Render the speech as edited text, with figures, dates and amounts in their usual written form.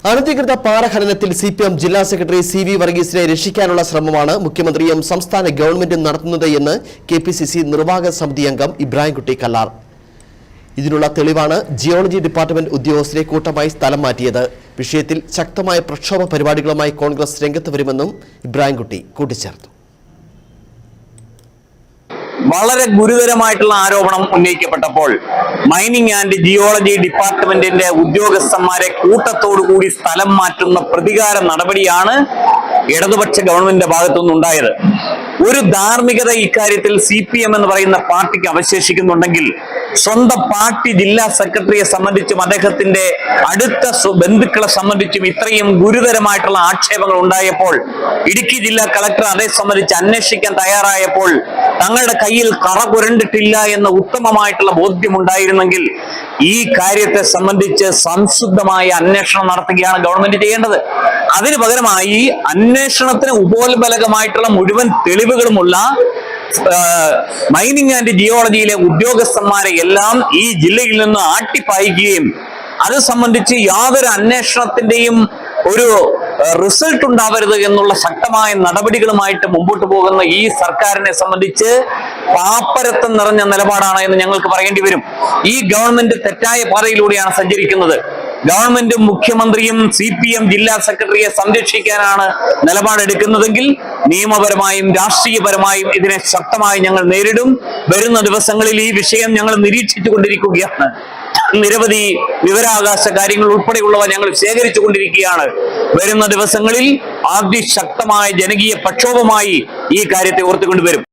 അനധികൃത പാറ ഖനനത്തിൽ സിപിഎം ജില്ലാ സെക്രട്ടറി CV വർഗീസിനെ രക്ഷിക്കാനുള്ള ശ്രമമാണ് മുഖ്യമന്ത്രിയും സംസ്ഥാന ഗവൺമെന്റും നടത്തുന്നത് എന്ന് KPCC നിർവാഹക സമിതി അംഗം ഇബ്രാഹിംകുട്ടി കല്ലാർ. ഇതിനുള്ള തെളിവാണ് ജിയോളജി ഡിപ്പാർട്ട്മെന്റ് ഉദ്യോഗസ്ഥരെ കൂട്ടമായി സ്ഥലം മാറ്റിയത്. വിഷയത്തിൽ ശക്തമായ പ്രക്ഷോഭ പരിപാടികളുമായി കോൺഗ്രസ് രംഗത്ത് വരുമെന്നും ഇബ്രാഹിംകുട്ടി കൂട്ടിച്ചേർത്തു. വളരെ ഗുരുതരമായിട്ടുള്ള ആരോപണം ഉന്നയിക്കപ്പെട്ടപ്പോൾ മൈനിങ് ആൻഡ് ജിയോളജി ഡിപ്പാർട്ട്മെന്റിന്റെ ഉദ്യോഗസ്ഥന്മാരെ കൂട്ടത്തോടുകൂടി സ്ഥലം മാറ്റുന്ന പ്രതികാര നടപടിയാണ് ഇടതുപക്ഷ ഗവൺമെന്റിന്റെ ഭാഗത്തുനിന്നുണ്ടായത്. ഒരു ധാർമ്മികത ഇക്കാര്യത്തിൽ CPM എന്ന് പറയുന്ന പാർട്ടിക്ക് അവശേഷിക്കുന്നുണ്ടെങ്കിൽ സ്വന്തം പാർട്ടി ജില്ലാ സെക്രട്ടറിയെ സംബന്ധിച്ചും അദ്ദേഹത്തിന്റെ അടുത്ത ബന്ധുക്കളെ സംബന്ധിച്ചും ഇത്രയും ഗുരുതരമായിട്ടുള്ള ആക്ഷേപങ്ങൾ ഉണ്ടായപ്പോൾ ഇടുക്കി ജില്ലാ കളക്ടർ അതേ സംബന്ധിച്ച് അന്വേഷിക്കാൻ തയ്യാറായപ്പോൾ തങ്ങളുടെ കയ്യിൽ കറ പുരണ്ടിട്ടില്ല എന്ന ഉത്തമമായിട്ടുള്ള ബോധ്യമുണ്ടായിരുന്നെങ്കിൽ ഈ കാര്യത്തെ സംബന്ധിച്ച് സംശുദ്ധമായ അന്വേഷണം നടത്തുകയാണ് ഗവൺമെന്റ് ചെയ്യേണ്ടത്. അതിന് പകരമായി അന്വേഷണത്തിന് ഉപോത്ബലകമായിട്ടുള്ള മുഴുവൻ തെളിവുകളുമുള്ള മൈനിങ് ആൻഡ് ജിയോളജിയിലെ ഉദ്യോഗസ്ഥന്മാരെ എല്ലാം ഈ ജില്ലയിൽ നിന്ന് ആട്ടിപ്പായിക്കുകയും അത് സംബന്ധിച്ച് യാതൊരു അന്വേഷണത്തിന്റെയും ഒരു റിസൾട്ട് ഉണ്ടാവരുത് എന്നുള്ള ശക്തമായ നടപടികളുമായിട്ട് മുമ്പോട്ട് പോകുന്ന ഈ സർക്കാരിനെ സംബന്ധിച്ച് പാപ്പരത്തം നിറഞ്ഞ നിലപാടാണ് എന്ന് ഞങ്ങൾക്ക് പറയേണ്ടി വരും. ഈ ഗവൺമെന്റ് തെറ്റായ പാതയിലൂടെയാണ് സഞ്ചരിക്കുന്നത്. ഗവൺമെന്റും മുഖ്യമന്ത്രിയും CPM ജില്ലാ സെക്രട്ടറിയെ സംരക്ഷിക്കാനാണ് നിലപാടെടുക്കുന്നതെങ്കിൽ നിയമപരമായും രാഷ്ട്രീയപരമായും ഇതിനെ ശക്തമായി ഞങ്ങൾ നേരിടും. വരുന്ന ദിവസങ്ങളിൽ ഈ വിഷയം ഞങ്ങൾ നിരീക്ഷിച്ചു കൊണ്ടിരിക്കുകയാണ്. നിരവധി വിവരാവകാശ കാര്യങ്ങൾ ഉൾപ്പെടെയുള്ളവ ഞങ്ങൾ ശേഖരിച്ചു കൊണ്ടിരിക്കുകയാണ്. വരുന്ന ദിവസങ്ങളിൽ അതിശക്തമായ ജനകീയ പ്രക്ഷോഭമായി ഈ കാര്യത്തെ ഓർത്തുകൊണ്ടുവരും.